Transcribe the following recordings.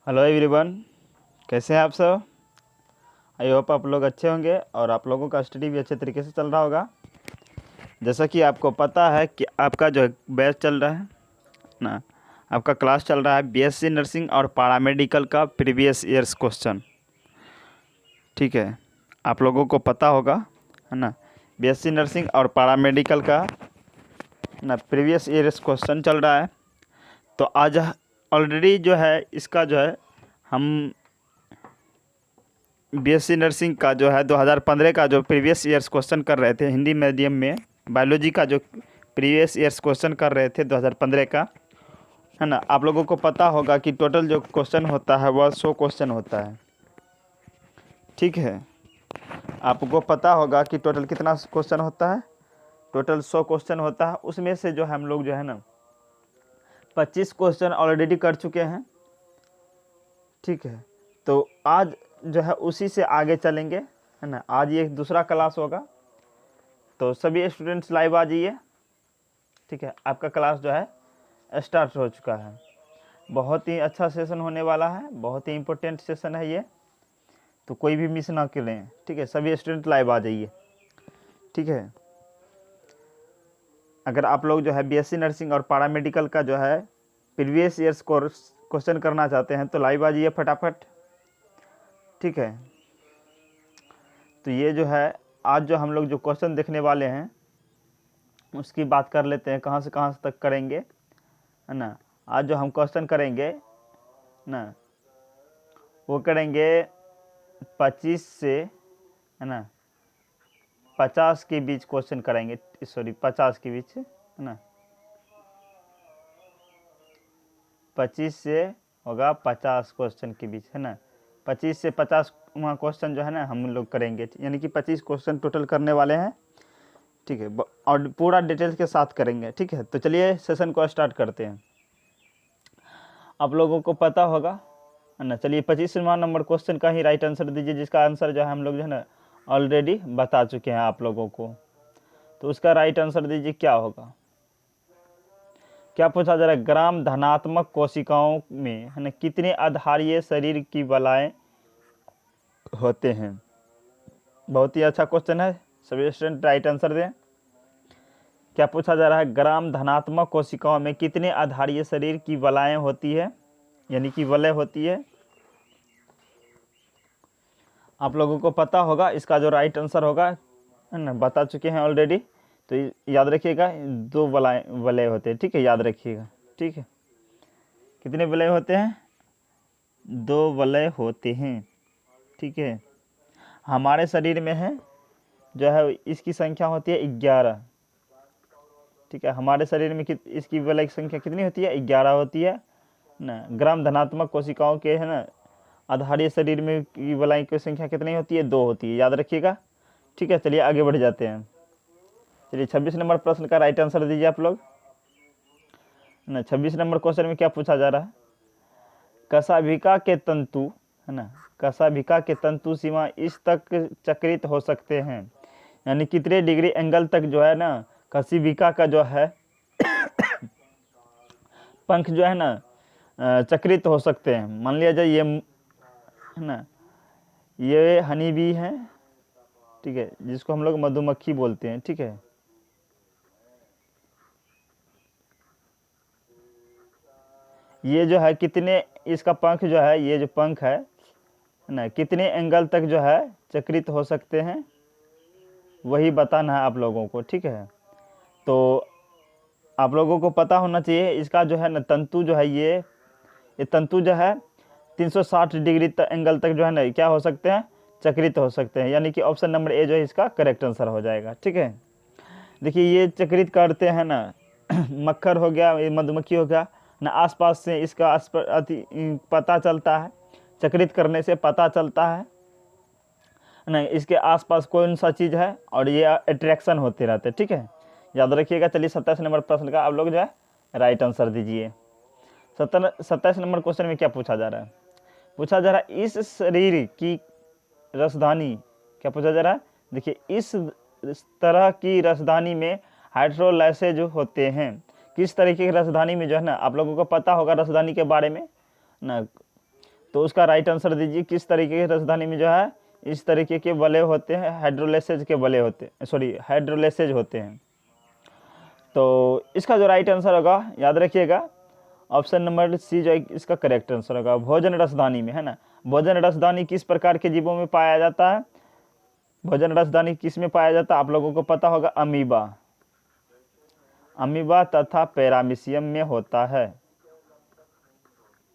Hello everyone, कैसे हैं आप सब। आई होप आप लोग अच्छे होंगे और आप लोगों का स्टडी भी अच्छे तरीके से चल रहा होगा। जैसा कि आपको पता है कि आपका जो बैच चल रहा है ना, आपका क्लास चल रहा है बीएससी नर्सिंग और पैरामेडिकल का प्रीवियस ईयर्स क्वेश्चन। ठीक है, आप लोगों को पता होगा है ना, बीएससी नर्सिंग और पैरामेडिकल का ना प्रीवियस ईयर्स क्वेश्चन चल रहा है। तो आज ऑलरेडी जो है इसका जो है हम बीएससी नर्सिंग का जो है 2015 का जो प्रीवियस ईयर्स क्वेश्चन कर रहे थे हिंदी मीडियम में, बायोलॉजी का जो प्रीवियस ईयर्स क्वेश्चन कर रहे थे 2015 का, है ना। आप लोगों को पता होगा कि टोटल जो क्वेश्चन होता है वह 100 क्वेश्चन होता है। ठीक है, आपको पता होगा कि टोटल कितना क्वेश्चन होता है। टोटल 100 क्वेश्चन होता है। उसमें से जो हम लोग जो है ना 25 क्वेश्चन ऑलरेडी कर चुके हैं। ठीक है, तो आज जो है उसी से आगे चलेंगे, है ना। आज ये दूसरा क्लास होगा, तो सभी स्टूडेंट्स लाइव आ जाइए। ठीक है, आपका क्लास जो है स्टार्ट हो चुका है। बहुत ही अच्छा सेशन होने वाला है, बहुत ही इम्पोर्टेंट सेशन है ये, तो कोई भी मिस ना करें। ठीक है, सभी स्टूडेंट लाइव आ जाइए। ठीक है, अगर आप लोग जो है बीएससी नर्सिंग और पैरामेडिकल का जो है प्रीवियस ईयर्स कोर्स क्वेश्चन करना चाहते हैं तो लाइव आ जाइए फटाफट। ठीक है, तो ये जो है आज जो हम लोग जो क्वेश्चन देखने वाले हैं उसकी बात कर लेते हैं, कहाँ से तक करेंगे, है ना। आज जो हम क्वेश्चन करेंगे ना वो करेंगे 25 से, है ना, 50 के बीच क्वेश्चन करेंगे। सॉरी, 50 के बीच, है ना। 25 से होगा 50 क्वेश्चन के बीच, है ना। 25 से 50 क्वेश्चन जो है ना हम लोग करेंगे, यानी कि 25 क्वेश्चन टोटल करने वाले हैं। ठीक है, और पूरा डिटेल्स के साथ करेंगे। ठीक है, तो चलिए सेशन को स्टार्ट करते हैं। आप लोगों को पता होगा, है ना। चलिए 25वां नंबर क्वेश्चन का ही राइट आंसर दीजिए, जिसका आंसर जो है हम लोग जो है ना ऑलरेडी बता चुके हैं आप लोगों को। तो उसका राइट आंसर दीजिए क्या होगा। क्या पूछा जा रहा है, ग्राम धनात्मक कोशिकाओं में, है ना, कितने आधारीय शरीर की बलाएं होते हैं। बहुत ही अच्छा क्वेश्चन है, सभी स्टूडेंट राइट आंसर दें। क्या पूछा जा रहा है, ग्राम धनात्मक कोशिकाओं में कितने आधारीय शरीर की बलाएं होती है, यानी कि वलय होती है। आप लोगों को पता होगा इसका जो राइट आंसर होगा, है ना, बता चुके हैं ऑलरेडी। तो याद रखिएगा 2 वलय होते हैं। ठीक है, याद रखिएगा। ठीक है, कितने वलय होते हैं, 2 वलय होते हैं। ठीक है, हमारे शरीर में है जो है इसकी संख्या होती है 11। ठीक है, हमारे शरीर में इसकी वलय की संख्या कितनी होती है, 11 होती है ना। ग्राम धनात्मक कोशिकाओं के, है ना, आधारीय शरीर में की वलय की संख्या कितनी होती है, 2 होती है, याद रखिएगा। ठीक है, चलिए आगे बढ़ जाते हैं। चलिए 26 नंबर प्रश्न का राइट आंसर दीजिए आप लोग, ना। 26 नंबर क्वेश्चन में क्या पूछा जा रहा है, कशाभिका के तंतु, है ना, कशाभिका के तंतु सीमा इस तक चक्रित हो सकते हैं, यानी कितने डिग्री एंगल तक जो है ना कशाभिका का जो है पंख जो है ना चक्रित हो सकते हैं। मान लिया जाए ये, है ना, ये हनी बी है। ठीक है, जिसको हम लोग मधुमक्खी बोलते हैं। ठीक है, ये जो है कितने, इसका पंख जो है, ये जो पंख है ना, कितने एंगल तक जो है चक्रित हो सकते हैं, वही बताना है आप लोगों को। ठीक है, तो आप लोगों को पता होना चाहिए इसका जो है ना तंतु जो है, ये तंतु जो है 360 डिग्री एंगल तक जो है ना क्या हो सकते हैं, चक्रित हो सकते हैं, यानी कि ऑप्शन नंबर ए जो है इसका करेक्ट आंसर हो जाएगा। ठीक है, देखिए ये चक्रित करते हैं ना मक्खर हो गया, ये मधुमक्खी हो गया ना, आसपास से इसका पता चलता है, चक्रित करने से पता चलता है ना इसके आसपास कौन सा चीज़ है, और ये अट्रैक्शन होते रहते हैं। ठीक है, याद रखिएगा। चलिए 27 नंबर प्रश्न का आप लोग जो है राइट आंसर दीजिए। 27 नंबर क्वेश्चन में क्या पूछा जा रहा है, पूछा जा रहा है इस शरीर की राजधानी, क्या पूछा जा रहा है, देखिए इस तरह की राजधानी में हाइड्रोलाइसेज होते हैं। किस तरीके की राजधानी में जो है ना, आप लोगों को पता होगा राजधानी के बारे में ना, तो उसका राइट आंसर दीजिए। किस तरीके की राजधानी में जो है इस तरीके के वलय होते हैं, हाइड्रोलिसिस के वलय होते हैं, सॉरी हाइड्रोलिसिस होते हैं। तो इसका जो राइट आंसर होगा याद रखिएगा ऑप्शन नंबर सी जो है इसका करेक्ट आंसर होगा, भोजन रसदानी में, है ना। भोजन रसदानी किस प्रकार के जीवों में पाया जाता है? भोजन रसदानी किस में पाया जाता है आप लोगों को पता होगा, अमीबा, अमीबा तथा पैरामीशियम में होता है।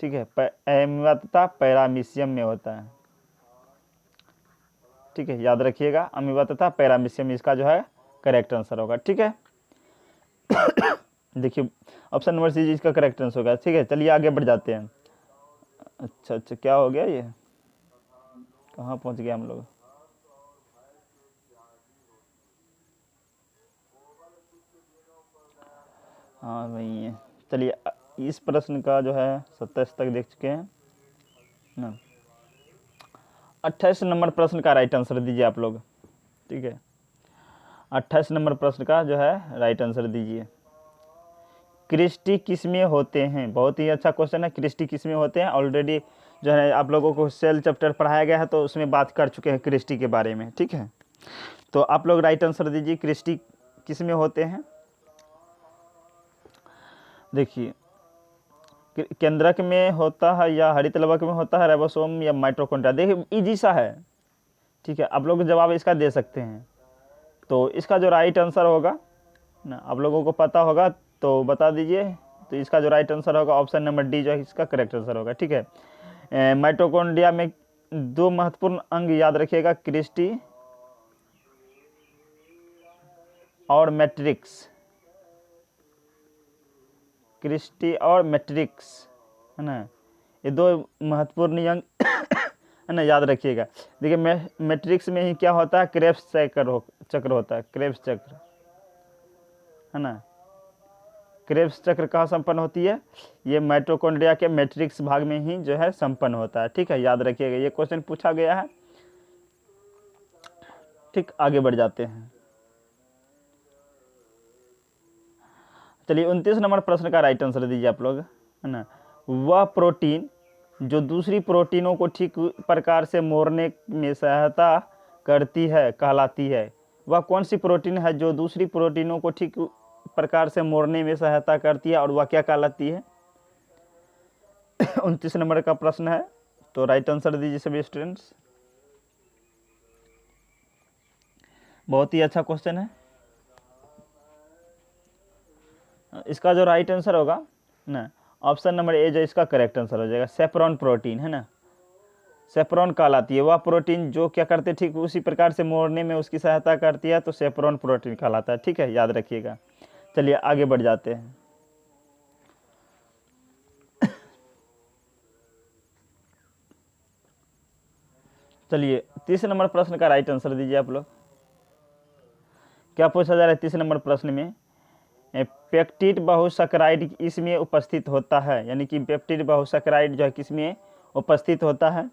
ठीक है, अमीबा तथा पैरामीशियम में होता है। ठीक है, याद रखिएगा अमीबा तथा पैरामीशियम इसका जो है करेक्ट आंसर होगा। ठीक है देखिए ऑप्शन नंबर सी इसका करेक्ट आंसर होगा। ठीक है, चलिए आगे बढ़ जाते हैं। अच्छा अच्छा, क्या हो गया, ये कहाँ पहुँच गया हम लोग? हाँ वही है। चलिए इस प्रश्न का जो है 27 तक देख चुके हैं ना। 28 नंबर प्रश्न का राइट आंसर दीजिए आप लोग। ठीक है, 28 नंबर प्रश्न का जो है राइट आंसर दीजिए। क्रिस्टी किस में होते हैं? बहुत ही अच्छा क्वेश्चन है। क्रिस्टी किस में होते हैं? ऑलरेडी जो है आप लोगों को सेल चैप्टर पढ़ाया गया है, तो उसमें बात कर चुके हैं क्रिस्टी के बारे में। ठीक है, तो आप लोग राइट आंसर दीजिए, क्रिस्टी किस में होते हैं? देखिए केंद्रक में होता है या हरितलवक में होता है, राइबोसोम या माइटोकॉन्ड्रिया। देखिए इजी सा है। ठीक है, आप लोग जवाब इसका दे सकते हैं। तो इसका जो राइट आंसर होगा ना आप लोगों को पता होगा तो बता दीजिए। तो इसका जो राइट आंसर होगा ऑप्शन नंबर डी जो है इसका करेक्ट आंसर होगा। ठीक है, माइटोकॉन्ड्रिया में दो महत्वपूर्ण अंग याद रखिएगा, क्रिस्टी और मैट्रिक्स, क्रिस्टी और मैट्रिक्स, है ना, ये दो महत्वपूर्ण अंग है ना, याद रखिएगा। देखिए मैट्रिक्स में ही क्या होता है, क्रेब्स चक्र होता है, क्रेब्स चक्र, है ना। क्रेब्स चक्र कहाँ संपन्न होती है? ये माइटोकॉन्ड्रिया के मैट्रिक्स भाग में ही जो है संपन्न होता है। ठीक है, याद रखिएगा, ये क्वेश्चन पूछा गया है। ठीक, आगे बढ़ जाते हैं। चलिए 29 नंबर प्रश्न का राइट आंसर दीजिए आप लोग, है ना। वह प्रोटीन जो दूसरी प्रोटीनों को ठीक प्रकार से मोड़ने में सहायता करती है कहलाती है। वह कौन सी प्रोटीन है जो दूसरी प्रोटीनों को ठीक प्रकार से मोड़ने में सहायता करती है और वह क्या कहलाती है? 29 नंबर का प्रश्न है, तो राइट आंसर दीजिए सभी स्टूडेंट्स। बहुत ही अच्छा क्वेश्चन है। इसका जो राइट आंसर होगा ना ऑप्शन नंबर ए जो इसका करेक्ट आंसर हो जाएगा, सेफ्रॉन प्रोटीन, है ना। सेफ्रॉन कहलाती है वह प्रोटीन जो क्या करते ठीक उसी प्रकार से मोड़ने में उसकी सहायता करती है, तो सेफ्रॉन प्रोटीन कहलाता है। ठीक है, याद रखिएगा। चलिए आगे बढ़ जाते हैं। चलिए 30 नंबर प्रश्न का राइट आंसर दीजिए आप लोग। क्या पूछा जा रहा है 30 नंबर प्रश्न में? पेप्टिड बहुसैकराइड इसमें उपस्थित होता है, यानी कि पेप्टिड बहुसैकराइड जो है किसमें उपस्थित होता है?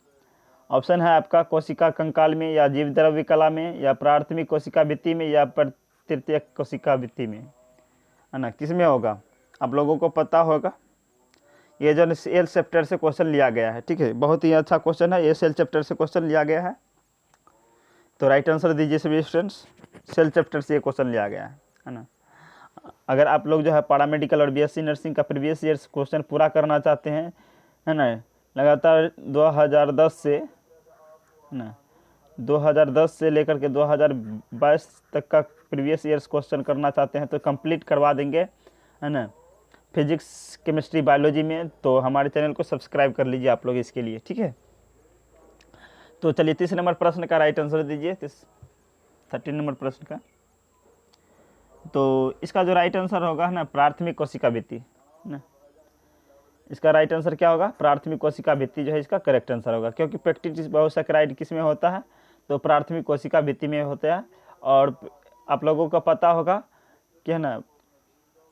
ऑप्शन है आपका कोशिका कंकाल में, या जीव द्रव्य कला में, या प्राथमिक कोशिका भित्ति में, या तृतीयक कोशिका भित्ति में, है ना। किस में होगा आप लोगों को पता होगा। ये जो सेल चैप्टर से क्वेश्चन लिया गया है। ठीक है, बहुत ही अच्छा क्वेश्चन है, ये सेल चैप्टर से क्वेश्चन लिया गया है। तो राइट आंसर दीजिए सभी स्टूडेंट्स, सेल चैप्टर से ये क्वेश्चन लिया गया है ना। अगर आप लोग जो है पैरामेडिकल और बीएससी नर्सिंग का प्रीवियस ईयर्स क्वेश्चन पूरा करना चाहते हैं, है ना, लगातार 2010 से, है ना, 2010 से लेकर के 2022 तक का प्रीवियस ईयर्स क्वेश्चन करना चाहते हैं तो कंप्लीट करवा देंगे, है ना, फिजिक्स केमिस्ट्री बायोलॉजी में। तो हमारे चैनल को सब्सक्राइब कर लीजिए आप लोग इसके लिए। ठीक है, तो चलिए 30 नंबर प्रश्न का राइट आंसर दीजिए, 13 नंबर प्रश्न का। तो इसका जो राइट आंसर होगा ना प्राथमिक कोशिका भित्ति ना, इसका राइट आंसर क्या होगा? प्राथमिक कोशिका भित्ति जो है इसका करेक्ट आंसर होगा, क्योंकि पेप्टिड बहुसैकराइड किस में होता है? तो प्राथमिक कोशिका भित्ति में होता है। और आप लोगों को पता होगा कि, है ना,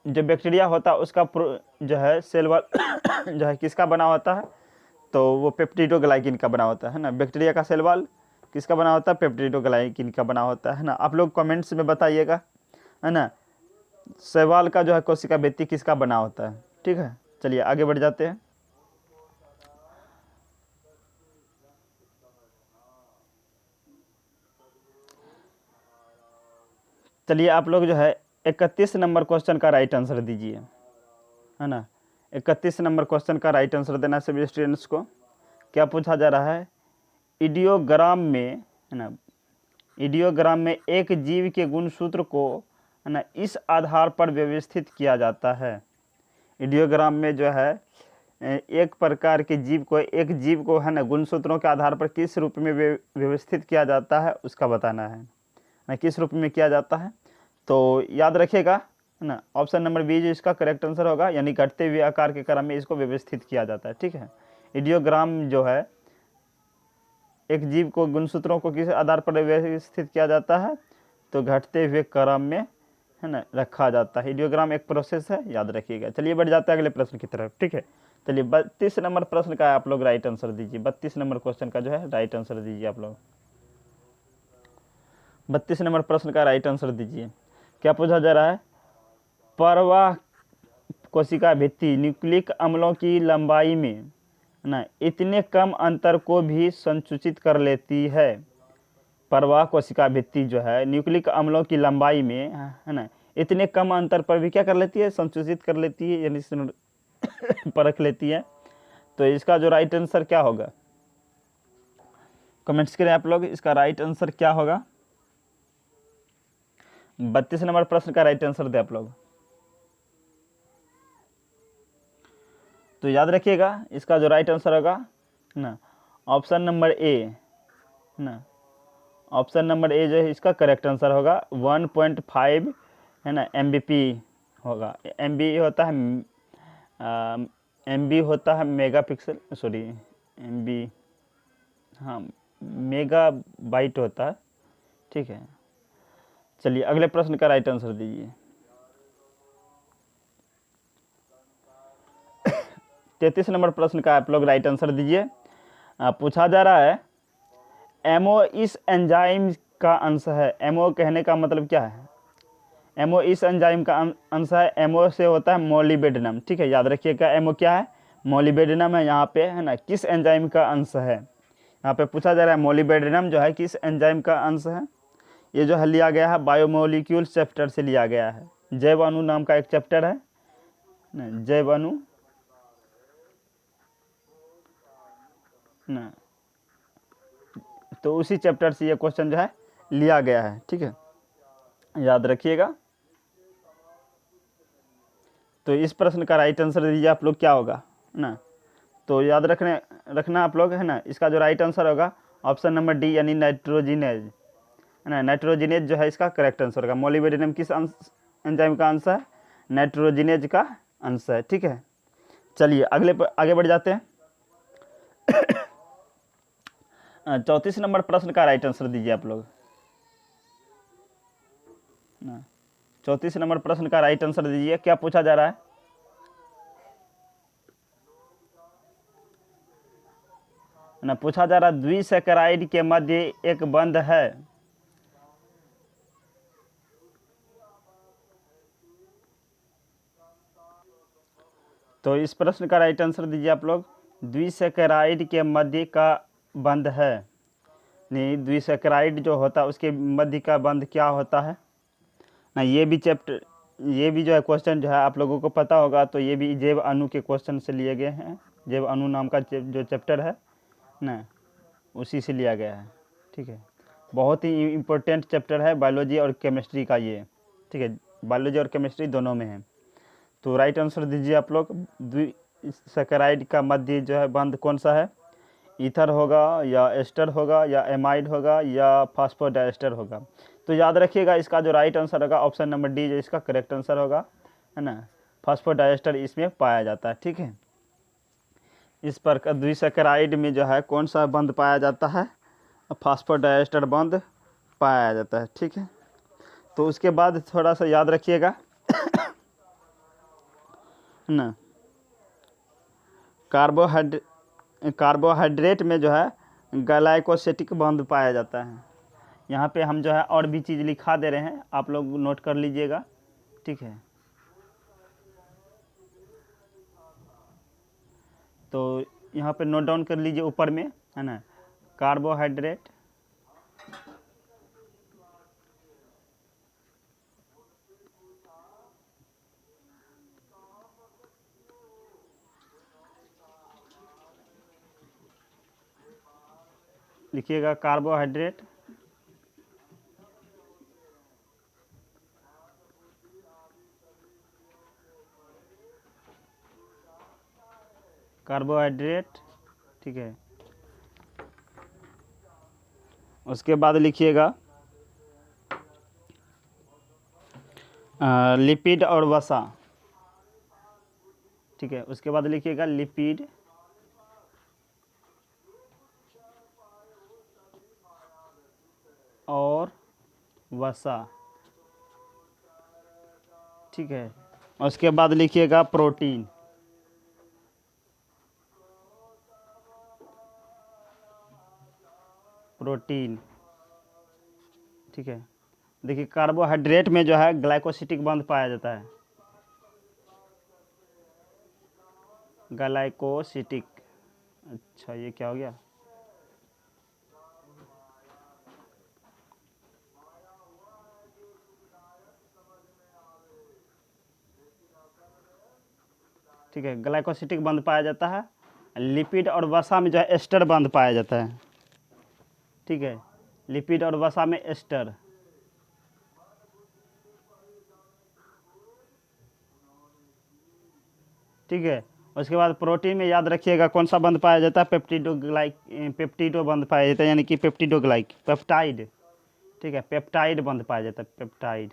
जो बैक्टीरिया होता है उसका जो है सेल वॉल जो है किसका बना होता है? तो वो पेप्टिडोग्लाइकिन का बना होता है ना। बैक्टीरिया का सेल वॉल किसका बना होता है? पेप्टिडोग्लाइकिन का बना होता है ना। आप लोग कमेंट्स में बताइएगा, है ना, सेल वॉल का जो है कोशिका भित्ति किसका बना होता है। ठीक है, चलिए आगे बढ़ जाते हैं। चलिए आप लोग जो है 31 नंबर क्वेश्चन का राइट आंसर दीजिए, है ना। 31 नंबर क्वेश्चन का राइट आंसर देना सभी स्टूडेंट्स को। क्या पूछा जा रहा है, इडियोग्राम में, है ना, इडियोग्राम में एक जीव के गुणसूत्र को, है ना, इस आधार पर व्यवस्थित किया जाता है। इडियोग्राम में जो है एक प्रकार के जीव को, एक जीव को, है ना, गुणसूत्रों के आधार पर किस रूप में व्यवस्थित किया जाता है उसका बताना है ना, किस रूप में किया जाता है। तो याद रखिएगा, है ना, ऑप्शन नंबर बी जो इसका करेक्ट आंसर होगा, यानी घटते हुए आकार के क्रम में इसको व्यवस्थित किया जाता है। ठीक है, इडियोग्राम जो है एक जीव को, गुणसूत्रों को किस आधार पर व्यवस्थित किया जाता है, तो घटते हुए क्रम में, है ना, रखा जाता है। इडियोग्राम एक प्रोसेस है, याद रखिएगा। चलिए बढ़ जाते हैं अगले प्रश्न की तरफ। ठीक है, चलिए 32 नंबर प्रश्न का आप लोग राइट आंसर दीजिए। 32 नंबर क्वेश्चन का जो है राइट आंसर दीजिए आप लोग। 32 नंबर प्रश्न का राइट आंसर दीजिए। क्या पूछा जा रहा है, परवाह कोशिका भित्ति न्यूक्लिक अम्लों की लंबाई में, है ना, इतने कम अंतर को भी संकुचित कर लेती है। परवाह कोशिका भित्ति जो है न्यूक्लिक अम्लों की लंबाई में, है ना, इतने कम अंतर पर भी क्या कर लेती है, संकुचित कर लेती है, यानी परख लेती है। तो इसका जो राइट आंसर क्या होगा, कमेंट्स करें आप लोग, इसका राइट आंसर क्या होगा। 32 नंबर प्रश्न का राइट आंसर दे आप लोग। तो याद रखिएगा, इसका जो राइट आंसर होगा ना, ऑप्शन नंबर ए ना, ऑप्शन नंबर ए जो है इसका करेक्ट आंसर होगा। 1.5, है ना, MBP होगा। MB होता है, MB होता है मेगापिक्सल, सॉरी MB, हाँ, मेगा बाइट होता है। ठीक है, चलिए अगले प्रश्न का राइट आंसर दीजिए। 33 नंबर प्रश्न का आप लोग राइट आंसर दीजिए। पूछा जा रहा है, एमओ इस एंजाइम का अंश है। एमओ कहने का मतलब क्या है, एमओ इस एंजाइम का अंश है। एमओ से होता है मोलिबेडिनम। ठीक है, याद रखिएगा, एमओ क्या है, मोलिबेडिनम है। यहाँ पे, है ना, किस एंजाइम का अंश है, यहाँ पे पूछा जा रहा है मोलिबेडिनम जो है किस एंजाइम का अंश है। ये जो है लिया गया है बायोमोलिक्यूल चैप्टर से लिया गया है। जैव अणु नाम का एक चैप्टर है ना, जैव अणु ना, तो उसी चैप्टर से ये क्वेश्चन जो है लिया गया है। ठीक है, याद रखिएगा। तो इस प्रश्न का राइट आंसर दीजिए आप लोग, क्या होगा ना। तो याद रखना आप लोग, है ना, इसका जो राइट आंसर होगा ऑप्शन नंबर डी, यानी नाइट्रोजिनेज, है ना। नाइट्रोजिनेज जो है इसका करेक्ट आंसर होगा। मोलिबेडिनम किस एंजाइम का अंश है, नाइट्रोजिनेज का अंश है। ठीक है, चलिए आगे बढ़ जाते हैं। 34 नंबर प्रश्न का राइट आंसर दीजिए आप लोग। 34 नंबर प्रश्न का राइट आंसर दीजिए। क्या पूछा जा रहा है, ना, पूछा जा रहा है द्विसैकराइड के मध्य एक बंध है। तो इस प्रश्न का राइट आंसर दीजिए आप लोग। द्विसैकराइड के मध्य का बंध है, नहीं, द्विसैकराइड जो होता है उसके मध्य का बंध क्या होता है ना। ये भी चैप्टर, ये भी जो है क्वेश्चन जो है आप लोगों को पता होगा। तो ये भी जैव अणु के क्वेश्चन से लिए गए हैं। जैव अणु नाम का जो चैप्टर है ना, उसी से लिया गया है। ठीक है, बहुत ही इम्पोर्टेंट चैप्टर है बायोलॉजी और केमिस्ट्री का ये। ठीक है, बायोलॉजी और केमिस्ट्री दोनों में है। तो राइट आंसर दीजिए आप लोग। द्विसैकराइड का मध्य जो है बंध कौन सा है, ईथर होगा या एस्टर होगा या एमाइड होगा या फास्फोडाइस्टर होगा। तो याद रखिएगा, इसका जो राइट आंसर होगा ऑप्शन नंबर डी जो इसका करेक्ट आंसर होगा, है ना। फास्फोडाइस्टर इसमें पाया जाता है। ठीक है, इस पर द्विसैकराइड में जो है कौन सा बंध पाया जाता है, फास्फोडाइस्टर बंध पाया जाता है। ठीक है, तो उसके बाद थोड़ा सा याद रखिएगा ना, कार्बोहाइड्रेट में जो है ग्लाइकोसिटिक बंध पाया जाता है। यहाँ पे हम जो है और भी चीज़ लिखा दे रहे हैं, आप लोग नोट कर लीजिएगा। ठीक है, तो यहाँ पे नोट डाउन कर लीजिए ऊपर में, है ना। कार्बोहाइड्रेट लिखिएगा कार्बोहाइड्रेट, कार्बोहाइड्रेट, ठीक है। उसके बाद लिखिएगा लिपिड और वसा, ठीक है। उसके बाद लिखिएगा लिपिड और वसा, ठीक है। उसके बाद लिखिएगा प्रोटीन, प्रोटीन, ठीक है। देखिए कार्बोहाइड्रेट में जो है ग्लाइकोसिटिक बंध पाया जाता है, ग्लाइकोसिटिक। अच्छा ये क्या हो गया, ठीक है। ग्लाइकोसिटिक बंध पाया जाता है। लिपिड और वसा में जो है एस्टर बंध पाया जाता है, ठीक है। लिपिड और वसा में एस्टर, ठीक है। उसके बाद प्रोटीन में याद रखिएगा कौन सा बंध पाया जाता है, पेप्टिडो बंध पाया जाता है, यानी कि पेप्टाइड, ठीक है। पेप्टाइड बंध पाया जाता है, पेप्टाइड।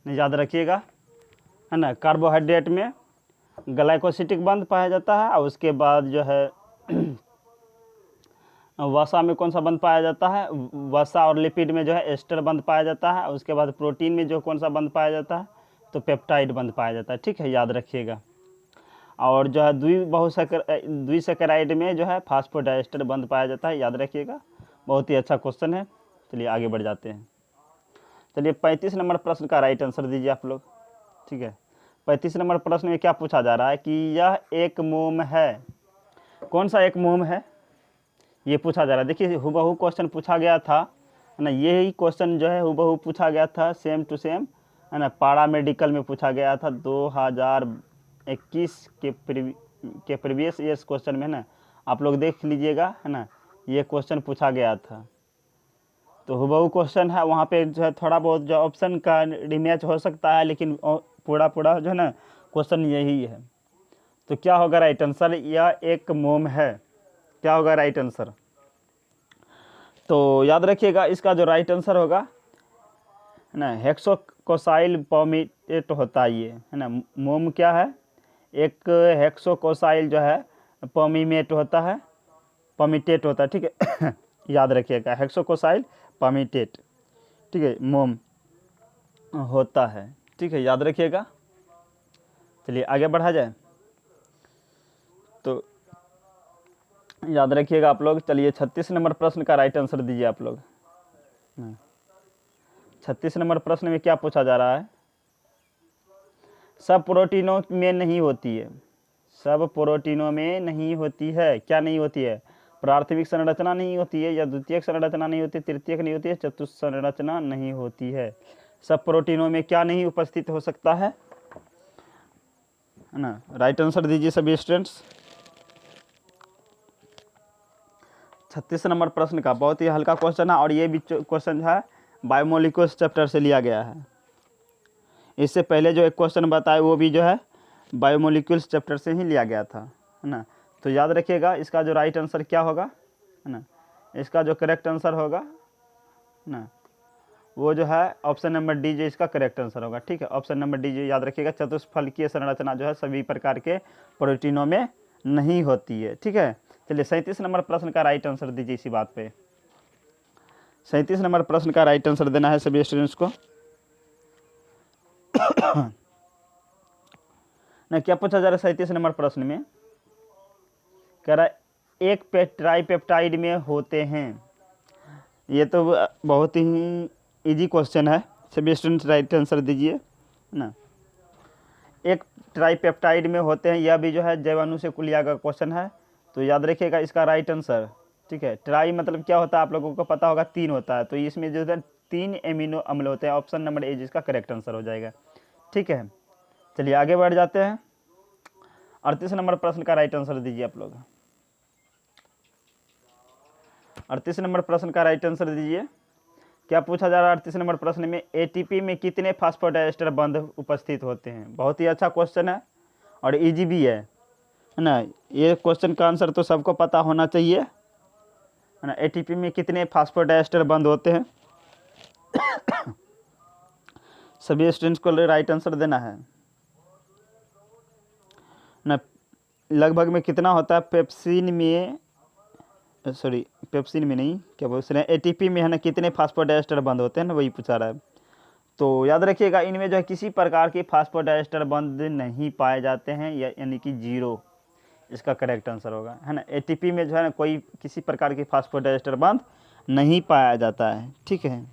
नहीं याद रखिएगा, है ना। कार्बोहाइड्रेट में ग्लाइकोसिटिक बंध पाया जाता है, और उसके बाद जो है वसा में कौन सा बंध पाया जाता है, वसा और लिपिड में जो है एस्टर बंध पाया जाता है। उसके बाद प्रोटीन में जो कौन सा बंध पाया जाता है, तो पेप्टाइड बंध पाया जाता है, ठीक है। याद रखिएगा। और जो है द्विसैकराइड में जो है फास्फोडाइएस्टर बंध पाया जाता है, याद रखिएगा। बहुत ही अच्छा क्वेश्चन है। चलिए आगे बढ़ जाते हैं। चलिए 35 नंबर प्रश्न का राइट आंसर दीजिए आप लोग, ठीक है। 35 नंबर प्रश्न में क्या पूछा जा रहा है कि यह एक मोम है। कौन सा एक मोम है, ये पूछा जा रहा है। देखिए हुबहू क्वेश्चन पूछा गया था, है ना। यही क्वेश्चन जो है हुबहू पूछा गया था, सेम टू सेम, है ना। पारा मेडिकल में पूछा गया था 2021 के प्रीवियस ईयर्स क्वेश्चन में, ना। आप लोग देख लीजिएगा, है ना। ये क्वेश्चन पूछा गया था, तो हुबहू क्वेश्चन है। वहाँ पे जो है थोड़ा बहुत जो ऑप्शन का रिमैच हो सकता है, लेकिन पूरा जो है ना क्वेश्चन यही है। तो क्या होगा राइट आंसर, यह एक मोम है, क्या होगा राइट आंसर। तो याद रखिएगा इसका जो राइट आंसर होगा, है ना, हेक्सोकोसाइल पॉमीटेट होता है ये, है ना। मोम क्या है, एक हेक्सोकोसाइल जो है पॉमीमेट होता है, पॉमीटेट होता है, ठीक है। याद रखिएगा हेक्सोकोसाइल पॉमीटेट, ठीक है, मोम होता है, ठीक है। याद रखिएगा। चलिए आगे बढ़ा जाए। तो याद रखिएगा आप लोग। चलिए 36 नंबर प्रश्न का राइट आंसर दीजिए आप लोग। 36 नंबर प्रश्न में क्या पूछा जा रहा है, सब प्रोटीनों में नहीं होती है, सब प्रोटीनों में नहीं होती है। क्या नहीं होती है, प्राथमिक संरचना नहीं होती है, या द्वितीयक संरचना नहीं होती, तृतीयक नहीं होती है, चतुर्थ संरचना नहीं होती है। सब प्रोटीनों में क्या नहीं उपस्थित हो सकता है ना। राइट आंसर दीजिए सभी स्टूडेंट्स। 36 नंबर प्रश्न का बहुत ही हल्का क्वेश्चन है, और ये भी क्वेश्चन है बायोमोलिक्यूल्स चैप्टर से लिया गया है। इससे पहले जो एक क्वेश्चन बताया वो भी जो है बायोमोलिक्यूल्स चैप्टर से ही लिया गया था, है ना। तो याद रखिएगा इसका जो राइट आंसर क्या होगा, है ना। इसका जो करेक्ट आंसर होगा, है ना, वो जो है ऑप्शन नंबर डी जो इसका करेक्ट आंसर होगा, ठीक है। ऑप्शन नंबर डी जो याद रखिएगा, चतुष्फलकीय संरचना जो है सभी प्रकार के प्रोटीनों में नहीं होती है, ठीक है। चलिए 37 नंबर प्रश्न का राइट आंसर दीजिए इसी बात पे। 37 नंबर प्रश्न का राइट आंसर देना है सभी स्टूडेंट्स को। ना क्या पूछा जा रहा है 37 नंबर प्रश्न में, कह रहा है एक ट्राइपेप्टाइड में होते हैं। ये तो बहुत ही इजी क्वेश्चन है, सभी स्टूडेंट्स राइट आंसर दीजिए ना। एक ट्राइपेप्टाइड में होते हैं, यह भी जो है जैवाणु से लिया गया क्वेश्चन है। तो याद रखिएगा इसका राइट आंसर, ठीक है। ट्राई मतलब क्या होता है आप लोगों को पता होगा, 3 होता है। तो इसमें जो है 3 एमिनो अम्ल होते हैं। ऑप्शन नंबर ए जिसका करेक्ट आंसर हो जाएगा। ठीक है, चलिए आगे बढ़ जाते हैं। 38 नंबर प्रश्न का राइट आंसर दीजिए आप लोग। 38 नंबर प्रश्न का राइट आंसर दीजिए। क्या पूछा जा रहा है 38 नंबर प्रश्न में? एटीपी में कितने फास्फोडाइस्टर बंध उपस्थित होते हैं? बहुत ही अच्छा क्वेश्चन है और इजी भी है ना। ये क्वेश्चन का आंसर तो सबको पता होना चाहिए, है ना। एटीपी में कितने फास्फोडाइस्टर बंध होते हैं? सभी स्टूडेंट्स को राइट आंसर देना है ना। लगभग में कितना होता है पेप्सिन में, सॉरी पेप्सिन में नहीं, क्या बोलते हैं, एटीपी में, है ना, कितने फास्फोडाइस्टर बंध होते हैं ना, वही पूछा रहा है। तो याद रखिएगा इनमें जो है किसी प्रकार के फास्फोडाइस्टर बंध नहीं पाए जाते हैं, यानी कि 0 इसका करेक्ट आंसर होगा, है ना। एटीपी में जो है ना कोई किसी प्रकार की फास्फोडाइस्टर बंध नहीं पाया जाता है। ठीक है,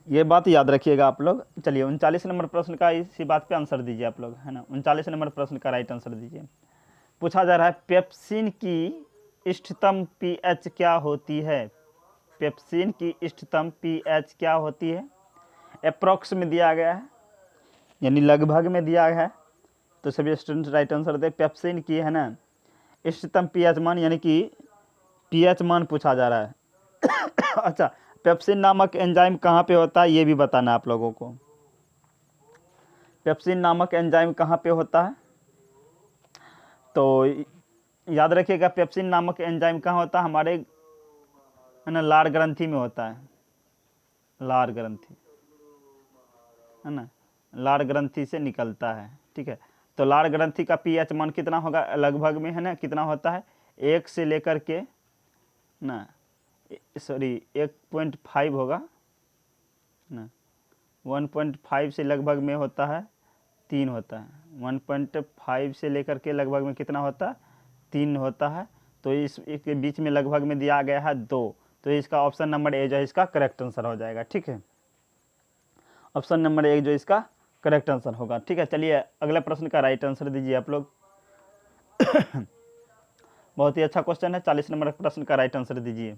ये बात याद रखिएगा आप लोग। चलिए 39 नंबर प्रश्न का इसी बात पे आंसर दीजिए आप लोग, है ना। 39 नंबर प्रश्न का राइट आंसर दीजिए। पूछा जा रहा है पेप्सिन की इष्टतम पीएच क्या होती है? पेप्सिन की इष्टतम पीएच क्या होती है? अप्रॉक्स में दिया गया है, यानी लगभग में दिया गया है, तो सभी स्टूडेंट राइट आंसर दे। पेप्सिन की, है ना, इष्टतम पीएच मान, यानी कि पीएच मान पूछा जा रहा है। अच्छा, पेप्सिन नामक एंजाइम कहाँ पे होता है ये भी बताना आप लोगों को। पेप्सिन नामक एंजाइम कहाँ पे होता है? तो याद रखिएगा पेप्सिन नामक एंजाइम कहाँ होता है? हमारे, है ना, लार ग्रंथि में होता है। लार ग्रंथि, है ना, लार ग्रंथि से निकलता है। ठीक है, तो लार ग्रंथि का पीएच मान कितना होगा लगभग में, है ना, कितना होता है? 1 से लेकर के ना, सॉरी 1.5 होगा ना, 1.5 से लगभग में होता है 3 होता है। 1.5 से लेकर के लगभग में कितना होता है? 3 होता है। तो इसके बीच में लगभग में दिया गया है 2, तो इसका ऑप्शन नंबर ए जो है इसका करेक्ट आंसर हो जाएगा। ठीक है, ऑप्शन नंबर ए जो इसका करेक्ट आंसर होगा। ठीक है, चलिए अगले प्रश्न का राइट आंसर दीजिए आप लोग। बहुत ही अच्छा क्वेश्चन है। 40 नंबर प्रश्न का राइट आंसर दीजिए।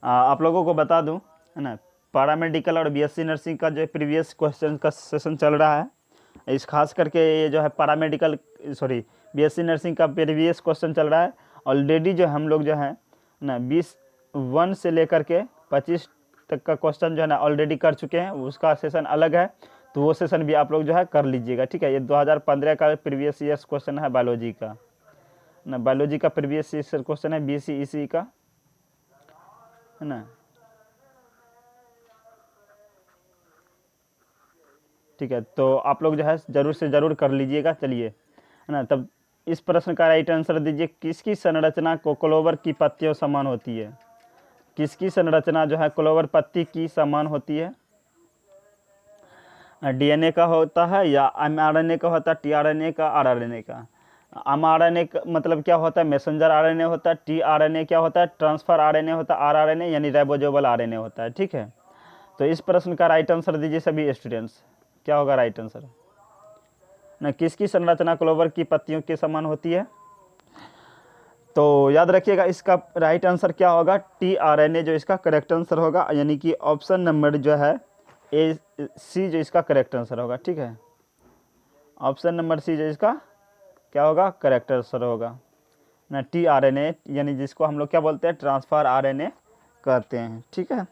आप लोगों को बता दूं, है ना, पैरामेडिकल और बीएससी नर्सिंग का जो प्रीवियस क्वेश्चन का सेशन चल रहा है, इस खास करके ये जो है पैरामेडिकल, सॉरी बीएससी नर्सिंग का प्रीवियस क्वेश्चन चल रहा है। ऑलरेडी जो हम लोग जो है ना 21 से लेकर के 25 तक का क्वेश्चन जो है ना ऑलरेडी कर चुके हैं, उसका सेशन अलग है, तो वो सेशन भी आप लोग जो है कर लीजिएगा। ठीक है, ये 2015 का प्रीवियस ईयर्स क्वेश्चन है बायोलॉजी का ना, बायोलॉजी का प्रीवियस ईयर क्वेश्चन है BCEC का, है ना। ठीक है, तो आप लोग जो है ज़रूर से ज़रूर कर लीजिएगा। चलिए, है ना, तब इस प्रश्न का राइट आंसर दीजिए। किसकी संरचना को क्लोवर की पत्तियों समान होती है? किसकी संरचना जो है क्लोवर पत्ती की समान होती है? DNA का होता है या mRNA का होता है, tRNA का, RNA का? mRNA का मतलब क्या होता है? मैसेंजर RNA होता है। tRNA क्या होता है? ट्रांसफर RNA होता है। RNA यानी राइबोसोमल RNA होता है। ठीक है, तो इस प्रश्न का राइट आंसर दीजिए सभी स्टूडेंट्स। क्या होगा राइट आंसर ना? किसकी संरचना क्लोवर की पत्तियों के समान होती है? तो याद रखिएगा इसका राइट आंसर क्या होगा? tRNA जो इसका करेक्ट आंसर होगा, यानी कि ऑप्शन नंबर जो है C जो इसका करेक्ट आंसर होगा। ठीक है, ऑप्शन नंबर C जो इसका क्या होगा? करेक्ट आंसर होगा ना, tRNA, यानी जिसको हम लोग क्या बोलते हैं? ट्रांसफर RNA कहते हैं। ठीक है,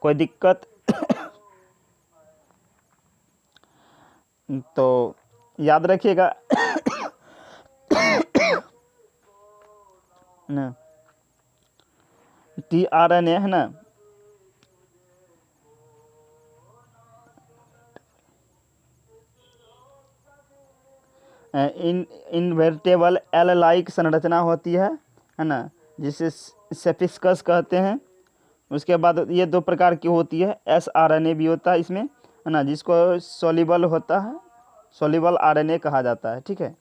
कोई दिक्कत? तो याद रखिएगा ना, tRNA, है ना, इनवर्टेबल एल लाइक संरचना होती है ना, जिसे सेफिस्कस कहते हैं। उसके बाद ये 2 प्रकार की होती है, sRNA भी होता है इसमें, है ना, जिसको सोल्यूबल होता है, सोल्यूबल RNA कहा जाता है। ठीक है,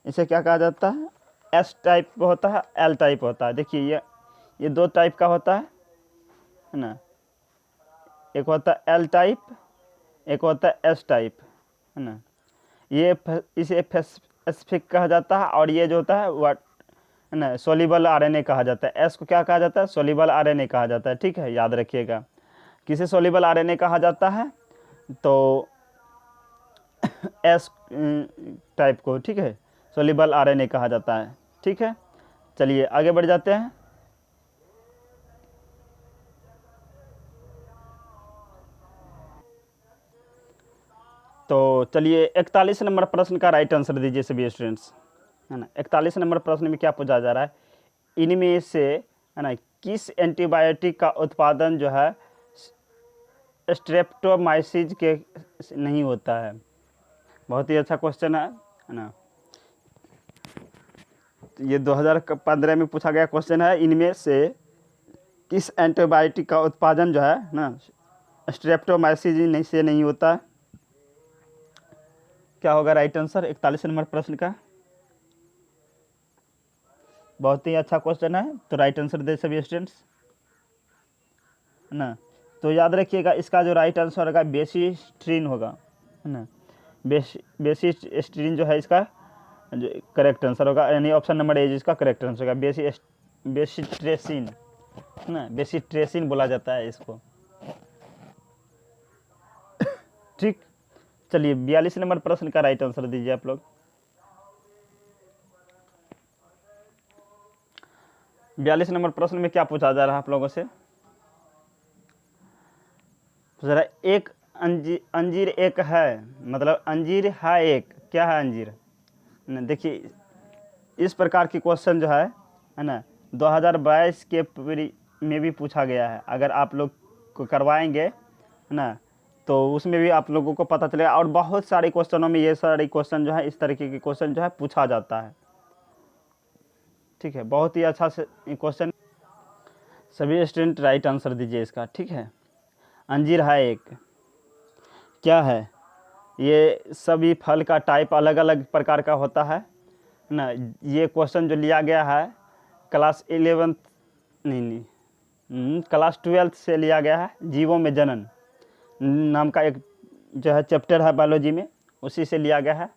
इसे क्या कहा जाता है? S टाइप होता है, L टाइप होता है। देखिए ये 2 टाइप का होता है ना, एक होता है L टाइप, एक होता है S टाइप, है ना। ये इसे स्पेसिफिक कहा जाता है, और ये जो होता है है ना, सोल्यूबल आरएनए कहा जाता है। एस को क्या कहा जाता है? सोल्यूबल आरएनए कहा जाता है, ठीक है, याद रखिएगा। किसे सोल्यूबल आरएनए कहा जाता है? तो एस टाइप को, ठीक है, सोल्यूबल आरएनए कहा जाता है, ठीक है। चलिए आगे बढ़ जाते हैं। तो चलिए 41 नंबर प्रश्न का राइट आंसर दीजिए सभी स्टूडेंट्स, है ना। 41 नंबर प्रश्न में क्या पूछा जा रहा है? इनमें से, है ना, किस एंटीबायोटिक का उत्पादन जो है स्ट्रेप्टोमाइसिस के नहीं होता है? बहुत ही अच्छा क्वेश्चन है ना। ये 2015 में पूछा गया क्वेश्चन है। इनमें से किस एंटीबायोटिक का उत्पादन जो है ना स्ट्रेप्टोमाइसिस से नहीं होता? क्या होगा राइट आंसर 41 नंबर प्रश्न का? बहुत ही अच्छा क्वेश्चन है, तो राइट आंसर दे सभी स्टूडेंट्स, है ना। तो याद रखिएगा इसका जो राइट आंसर होगा बेसिस्ट्रीन होगा, है ना। बेसिस्ट्रीन जो है इसका जो करेक्ट आंसर होगा, यानी ऑप्शन नंबर ए इसका करेक्ट आंसर होगा। बेसिट्रेसिन, है ना, बेसिट्रेसिन बोला जाता है इसको, ठीक। चलिए 42 नंबर प्रश्न का राइट आंसर दीजिए आप लोग। 42 नंबर प्रश्न में क्या पूछा जा रहा है आप लोगों से? जरा एक अंजीर एक है, मतलब अंजीर है एक, क्या है अंजीर? देखिए इस प्रकार की क्वेश्चन जो है ना 2022 के में भी पूछा गया है। अगर आप लोग को करवाएंगे, है ना, तो उसमें भी आप लोगों को पता चलेगा। और बहुत सारे क्वेश्चनों में ये सारे क्वेश्चन जो है, इस तरीके के क्वेश्चन जो है पूछा जाता है, ठीक है। बहुत ही अच्छा से क्वेश्चन, सभी स्टूडेंट राइट आंसर दीजिए इसका, ठीक है। अंजीर है एक क्या है? ये सभी फल का टाइप अलग अलग प्रकार का होता है ना। ये क्वेश्चन जो लिया गया है क्लास 11th नहीं क्लास 12th से लिया गया है। जीवों में जनन नाम का एक जो है चैप्टर है बायोलॉजी में, उसी से लिया गया है।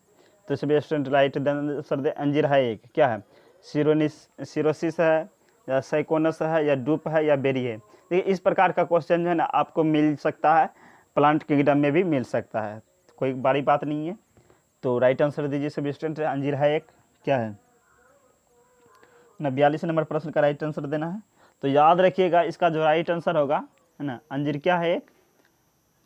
तो सभी स्टूडेंट राइट आंसर दे। अंजीर है एक क्या है? सिरोसिस है या साइकोनस है या डूप है या बेरी है? देखिए इस प्रकार का क्वेश्चन जो है ना आपको मिल सकता है, प्लांट किंगडम में भी मिल सकता है, कोई बड़ी बात नहीं है। तो राइट आंसर दीजिए सभी स्टूडेंट। अंजीर है एक क्या है ना? 42 नंबर प्रश्न का राइट आंसर देना है। तो याद रखिएगा इसका जो राइट आंसर होगा, है ना, अंजीर क्या है एक?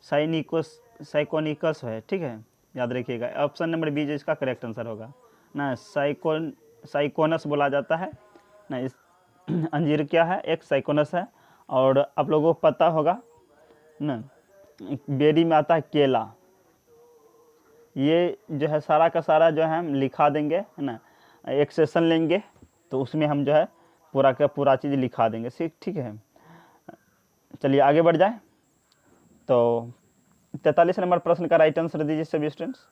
साइकोनिकस है, ठीक है, याद रखिएगा। ऑप्शन नंबर बी जो इसका करेक्ट आंसर होगा ना। साइकोनस बोला जाता है ना। इस अंजीर क्या है? एक साइकोनस है। और आप लोगों को पता होगा ना बेरी में आता है केला। ये जो है सारा का सारा जो है हम लिखा देंगे, है ना, एक सेशन लेंगे तो उसमें हम जो है पूरा का पूरा चीज़ लिखा देंगे, ठीक है। चलिए आगे बढ़ जाए। तो 43 नंबर प्रश्न का राइट आंसर दीजिए सभी स्टूडेंट्स।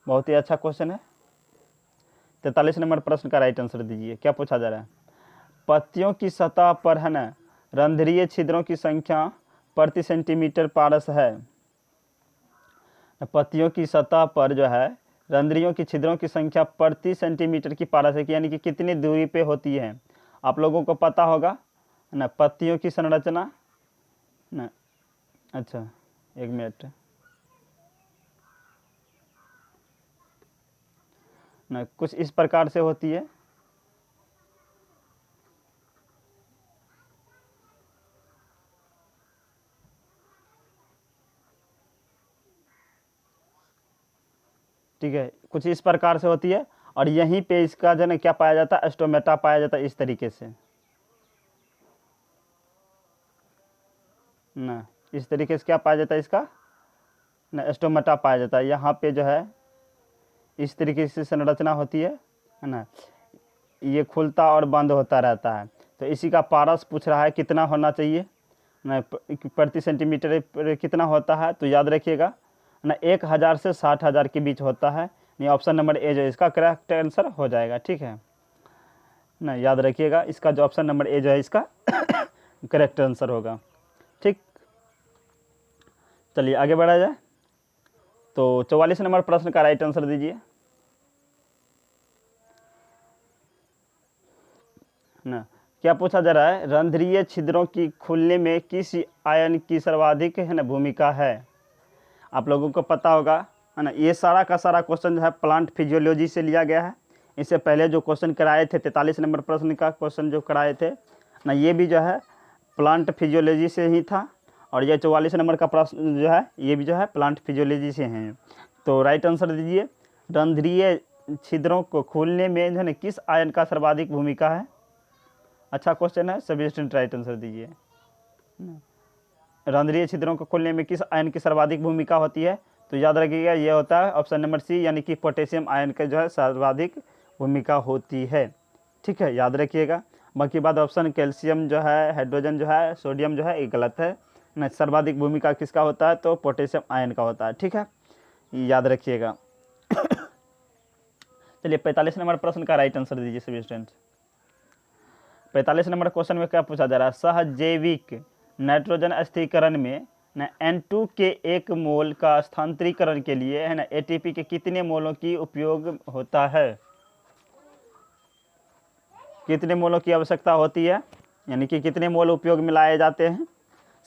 बहुत ही अच्छा क्वेश्चन है। 43 नंबर प्रश्न का राइट आंसर दीजिए। क्या पूछा जा रहा है? पत्तियों की सतह पर, है ना, रंध्रीय छिद्रों की संख्या प्रति सेंटीमीटर पारस है। पत्तियों की सतह पर जो है रंध्रियों की छिद्रों की संख्या प्रति सेंटीमीटर की पारस है, यानी कि कितनी दूरी पे होती है? आप लोगों को पता होगा ना पत्तियों की संरचना ना। अच्छा एक मिनट ना, कुछ इस प्रकार से होती है। ठीक है, कुछ इस प्रकार से होती है। और यहीं पे इसका जो है क्या पाया जाता है? स्टोमेटा पाया जाता है, इस तरीके से ना। इस तरीके से क्या पाया जाता है इसका ना? स्टोमेटा पाया जाता है। यहाँ पे जो है इस तरीके से संरचना होती है ना। ये खुलता और बंद होता रहता है। तो इसी का पारस पूछ रहा है कितना होना चाहिए ना, प्रति सेंटीमीटर पर कितना होता है? तो याद रखिएगा ना 1000 से 60,000 के बीच होता है। नहीं, ऑप्शन नंबर ए जो इसका करेक्ट आंसर हो जाएगा, ठीक है ना। याद रखिएगा इसका जो ऑप्शन नंबर ए जो है इसका करेक्ट आंसर होगा, ठीक। चलिए आगे बढ़ा जाए। तो 44 नंबर प्रश्न का राइट आंसर दीजिए। ना। क्या पूछा जा रहा है, रंध्रीय छिद्रों की खुलने में किस आयन की सर्वाधिक है ना भूमिका है। आप लोगों को पता होगा है ना, ये सारा का सारा क्वेश्चन जो है प्लांट फिजियोलॉजी से लिया गया है। इससे पहले जो क्वेश्चन कराए थे 43 नंबर प्रश्न का क्वेश्चन जो कराए थे ना, ये भी जो है प्लांट फिजियोलॉजी से ही था। और ये 44 नंबर का प्रश्न जो है ये भी जो है प्लांट फिजियोलॉजी से हैं। तो राइट आंसर दीजिए, रंध्रीय छिद्रों को खोलने में जो है ना किस आयन का सर्वाधिक भूमिका है। अच्छा क्वेश्चन है, सभी स्टूडेंट राइट आंसर दीजिए। रंध्रीय छिद्रों को खोलने में किस आयन की सर्वाधिक भूमिका होती है। तो याद रखिएगा ये होता है ऑप्शन नंबर सी, यानी कि पोटेशियम आयन का जो है सर्वाधिक भूमिका होती है। ठीक है, याद रखिएगा। बाकी बात ऑप्शन कैल्शियम जो है, हाइड्रोजन जो है, सोडियम जो है, ये गलत है ना। सर्वाधिक भूमिका किसका होता है, तो पोटेशियम आयन का होता है। ठीक है, याद रखिएगा। चलिए 45 नंबर प्रश्न का राइट आंसर दीजिए सभी स्टूडेंट। 45 नंबर क्वेश्चन में क्या पूछा जा रहा है, सहजैविक नाइट्रोजन स्थिरीकरण में ना N2 के 1 मोल का स्थानांतरीकरण के लिए है ना ATP के कितने मोलों की उपयोग होता है। कितने मोलों की आवश्यकता होती है, यानी कि कितने मोल उपयोग में लाए जाते हैं।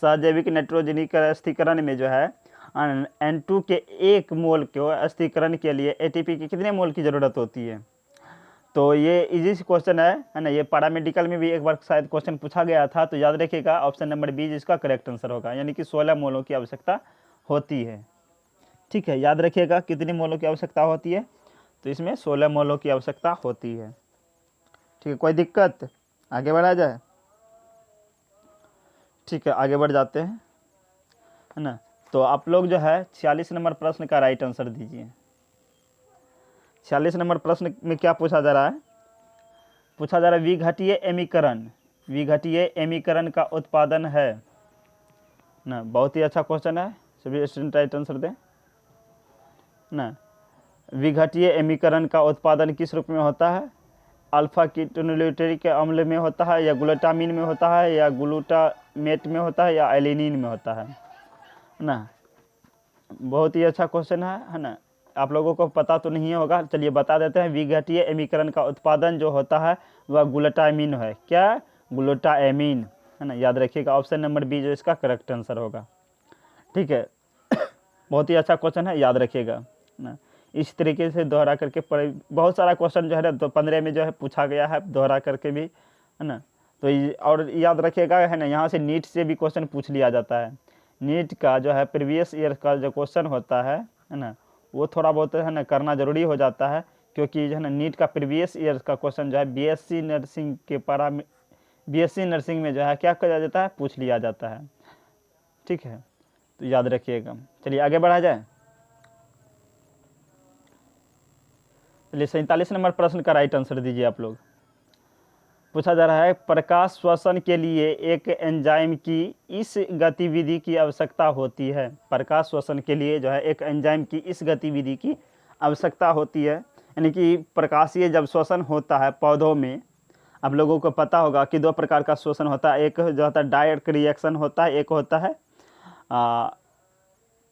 सहजैविक नाइट्रोजनीकरण स्थिरीकरण में जो है N2 के 1 मोल को स्थिरीकरण के लिए ATP के कितने मोल की ज़रूरत होती है। तो ये इजी क्वेश्चन है ना। ये पैरामेडिकल में भी एक बार शायद क्वेश्चन पूछा गया था। तो याद रखिएगा ऑप्शन नंबर बी इसका करेक्ट आंसर होगा, यानी कि 16 मोलों की आवश्यकता होती है। ठीक है, याद रखिएगा कितनी मोलों की आवश्यकता होती है, तो इसमें 16 मोलों की आवश्यकता होती है। ठीक है, कोई दिक्कत, आगे बढ़ा जाए। ठीक है, आगे बढ़ जाते हैं है ना। तो आप लोग जो है 46 नंबर प्रश्न का राइट आंसर दीजिए। 46 नंबर प्रश्न में क्या पूछा जा रहा है, पूछा जा रहा है विघटीय एमीकरण, विघटीय एमीकरण का उत्पादन है ना। बहुत ही अच्छा क्वेश्चन है, सभी स्टूडेंट राइट आंसर दें ना। विघटीय एमीकरण का उत्पादन किस रूप में होता है, अल्फा कीटोन्यूक्लिक अम्ल में होता है, या ग्लूटामीन में होता है, या ग्लूटामेट में होता है, या एलिनिन में होता है ना। बहुत ही अच्छा क्वेश्चन है ना। आप लोगों को पता तो नहीं होगा, चलिए बता देते हैं। विघटीय एमीकरण का उत्पादन जो होता है वह ग्लूटामीन है। क्या, ग्लूटामीन है ना। याद रखिएगा ऑप्शन नंबर बी जो इसका करेक्ट आंसर होगा। ठीक है, बहुत ही अच्छा क्वेश्चन है, याद रखिएगा ना। इस तरीके से दोहरा करके बहुत सारा क्वेश्चन जो है ना 15 में जो है पूछा गया है, दोहरा करके भी है ना। तो और याद रखिएगा है ना, यहाँ से नीट से भी क्वेश्चन पूछ लिया जाता है। नीट का जो है प्रीवियस ईयर का जो क्वेश्चन होता है ना, वो थोड़ा बहुत है ना करना ज़रूरी हो जाता है, क्योंकि जो है ना नीट का प्रीवियस ईयर का क्वेश्चन जो है बीएससी नर्सिंग के बीएससी नर्सिंग में जो है क्या किया जाता है, पूछ लिया जाता है। ठीक है, तो याद रखिएगा। चलिए आगे बढ़ा जाए। चलिए 47 नंबर प्रश्न का राइट आंसर दीजिए आप लोग। पूछा जा रहा है प्रकाश श्वसन के लिए एक एंजाइम की इस गतिविधि की आवश्यकता होती है। प्रकाश श्वसन के लिए जो है एक एंजाइम की इस गतिविधि की आवश्यकता होती है, यानी कि प्रकाशीय जब श्वसन होता है पौधों में, आप लोगों को पता होगा कि 2 प्रकार का श्वसन होता है। एक जो होता है डायरेक्ट रिएक्शन होता है, एक होता है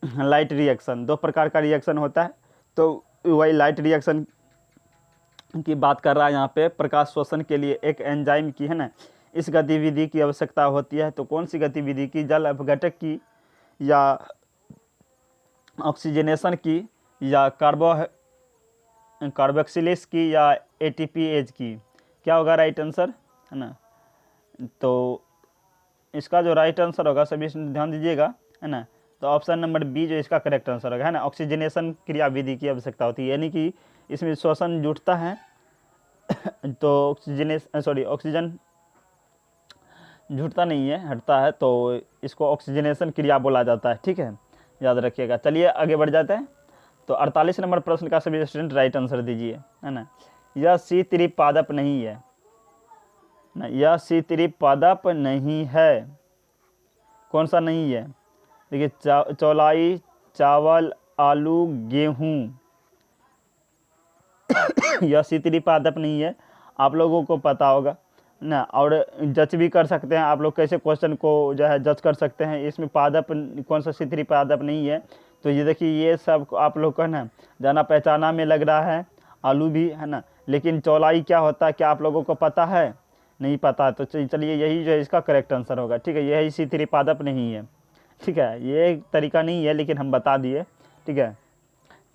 लाइट रिएक्शन। 2 प्रकार का रिएक्शन होता है। तो वही लाइट रिएक्शन की बात कर रहा है यहाँ पे। प्रकाश श्वसन के लिए एक एंजाइम की है ना इस गतिविधि की आवश्यकता होती है। तो कौन सी गतिविधि की, जल अपघटक की, या ऑक्सीजनेशन की, या कार्बोक्सिलेज की, या एटीपीएज की। क्या होगा राइट आंसर है ना। तो इसका जो राइट आंसर होगा सभी ध्यान दीजिएगा है ना। तो ऑप्शन नंबर बी जो इसका करेक्ट आंसर होगा है ना, ऑक्सीजनेशन क्रियाविधि की आवश्यकता होती है, यानी कि इसमें श्वसन जुटता है तो ऑक्सीजन जुटता नहीं है, हटता है, तो इसको ऑक्सीजनेशन क्रिया बोला जाता है। ठीक है, याद रखिएगा। चलिए आगे बढ़ जाते हैं। तो 48 नंबर प्रश्न का सभी स्टूडेंट राइट आंसर दीजिए है ना। यह C3 पादप नहीं है ना, यह C3 पादप नहीं है। कौन सा नहीं है, देखिए चौलाई, चावल, आलू, गेहूँ यह C3 पादप नहीं है। आप लोगों को पता होगा ना, और जज भी कर सकते हैं आप लोग, कैसे क्वेश्चन को जो है जज कर सकते हैं। इसमें पादप कौन सा C3 पादप नहीं है। तो ये देखिए ये सब आप लोग का ना जाना पहचाना में लग रहा है, आलू भी है ना। लेकिन चौलाई क्या होता है, क्या आप लोगों को पता है। नहीं पता तो चलिए यही जो है इसका करेक्ट आंसर होगा। ठीक है, यही C3 पादप नहीं है। ठीक है, ये एक तरीका नहीं है लेकिन हम बता दिए। ठीक है,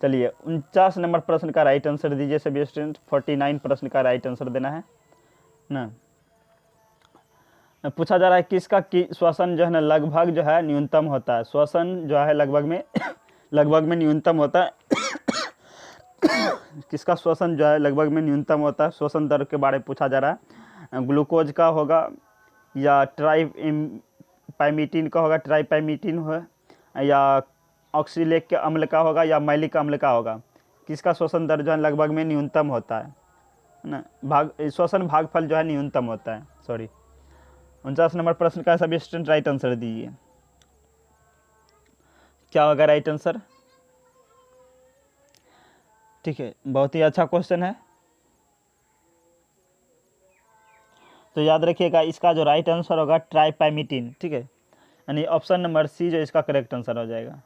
चलिए 49 नंबर प्रश्न का राइट आंसर दीजिए सभी स्टूडेंट। 49 प्रश्न का राइट आंसर देना है ना। पूछा जा रहा है किसका श्वसन जो है ना लगभग जो है न्यूनतम होता है। श्वसन जो है लगभग में लगभग में न्यूनतम होता है। किसका श्वसन जो है लगभग में न्यूनतम होता है, श्वसन दर के बारे में पूछा जा रहा है। ग्लूकोज का होगा या ट्राइपैमिटीन का होगा, ट्राइपैमिटीन हो, या ऑक्सीलेक के अम्ल का होगा या मैलिक अम्ल का होगा। किसका श्वसन दर जो है लगभग में न्यूनतम होता है ना, श्वसन भागफल जो है न्यूनतम होता है। सॉरी, 49 नंबर प्रश्न का सभी स्टूडेंट राइट आंसर दीजिए। क्या होगा राइट आंसर? ठीक है, बहुत ही अच्छा क्वेश्चन है। तो याद रखिएगा इसका जो राइट आंसर होगा ट्राइपैमिटीन। ठीक है, यानी ऑप्शन नंबर सी जो इसका करेक्ट आंसर हो जाएगा।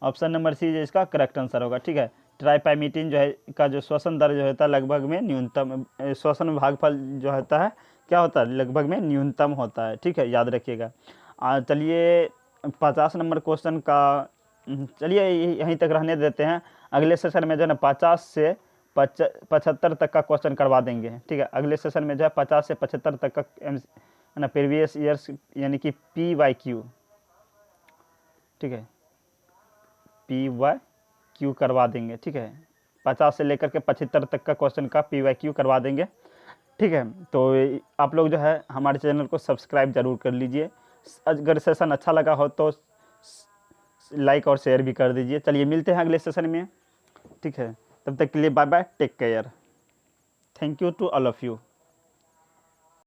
ऑप्शन नंबर सी जो इसका करेक्ट आंसर होगा। ठीक है, ट्राइपैमिटीन जो है का जो श्वसन दर जो होता है लगभग में न्यूनतम, श्वसन भागफल जो होता है क्या होता है, लगभग में न्यूनतम होता है। ठीक है, याद रखिएगा। चलिए 50 नंबर क्वेश्चन का चलिए यहीं तक रहने देते हैं। अगले सेशन में जो है ना 50 से 75 तक का क्वेश्चन करवा देंगे। ठीक है, अगले सेशन में जो है 50 से 75 तक का है ना प्रीवियस ईयर्स यानी कि PYQ। ठीक है, PYQ करवा देंगे। ठीक है, 50 से लेकर के 75 तक का क्वेश्चन का PYQ करवा देंगे। ठीक है, तो आप लोग जो है हमारे चैनल को सब्सक्राइब ज़रूर कर लीजिए। अगर सेशन अच्छा लगा हो तो लाइक और शेयर भी कर दीजिए। चलिए मिलते हैं अगले सेशन में। ठीक है, तब तक के लिए bye bye, take care, thank you to all of you.